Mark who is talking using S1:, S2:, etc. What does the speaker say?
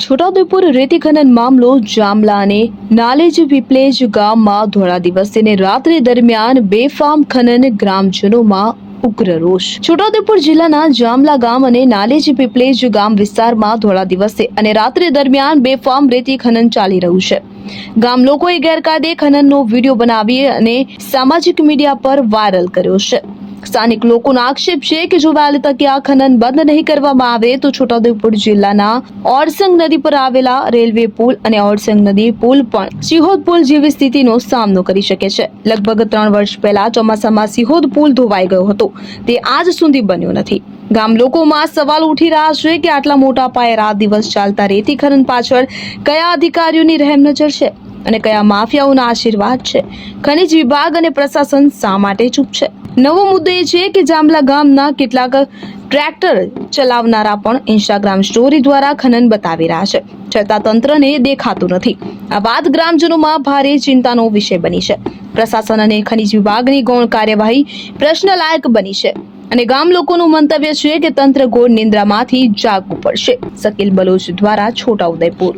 S1: છોટાઉદેપુર રેતી ખનન મામલો જામલા અને નાલેજ પીપલેજ ગામમાં ધોળા દિવસે અને રાત્રિ દરમિયાન બેફામ ખનન, ગ્રામજનોમાં ઉગ્ર રોષ। છોટાઉદેપુર જિલ્લાના જામલા ગામ અને નાલેજ પીપલેજ ગામ વિસ્તારમાં ધોળા દિવસે અને રાત્રિ દરમિયાન બેફામ રેતી ખનન ચાલી રહ્યું છે। ગામ લોકોએ ગેરકાયદે ખનનનો વિડીયો બનાવી અને સામાજિક મીડિયા પર વાયરલ કર્યો છે। સ્થાનિક લોકોનો આક્ષેપ છે કે જો વહેલી તકે આ ખનન બંધ નહીં કરવામાં આવે તો છોટાઉદેપુર જિલ્લાના ઓરસંગ નદી પર આવેલા રેલવે પુલ અને ઓરસંગ નદી પુલ પણ સિહોદ પુલ જેવી સ્થિતિનો સામનો કરી શકે છે। લગભગ 3 વર્ષ પહેલા ચોમાસામાં સિહોદ પુલ ધોવાઈ ગયો હતો, તે આજ સુધી બન્યો નથી। ગામ લોકોમાં સવાલ ઉઠી રહ્યા છે કે આટલા મોટા પાયે રાત દિવસ ચાલતા રેતી ખનન પાછળ કયા અધિકારીઓની રહેમ નજર છે અને કયા માફિયાઓના આશીર્વાદ છે? ખનિજ વિભાગ અને પ્રશાસન શા માટે ચૂપ છે? નવો મુદ્દો એ છે કે જામલા ગામના કેટલાક ટ્રેક્ટર ચલાવનારા પણ ઇન્સ્ટાગ્રામ સ્ટોરી દ્વારા ખનન બતાવી રહ્યા છે, છતાં તંત્રને દેખાતું નથી। આ વાત ગ્રામજનોમાં ભારે ચિંતાનો વિષય બની છે। પ્રશાસન અને ખનિજ વિભાગની ગૌણ કાર્યવાહી પ્રશ્નલાયક બની છે અને ગામ લોકોનું મંતવ્ય છે કે તંત્ર ઘોર નિંદ્રામાંથી જાગવું પડશે। શકીલ બલોચ દ્વારા છોટાઉદેપુર।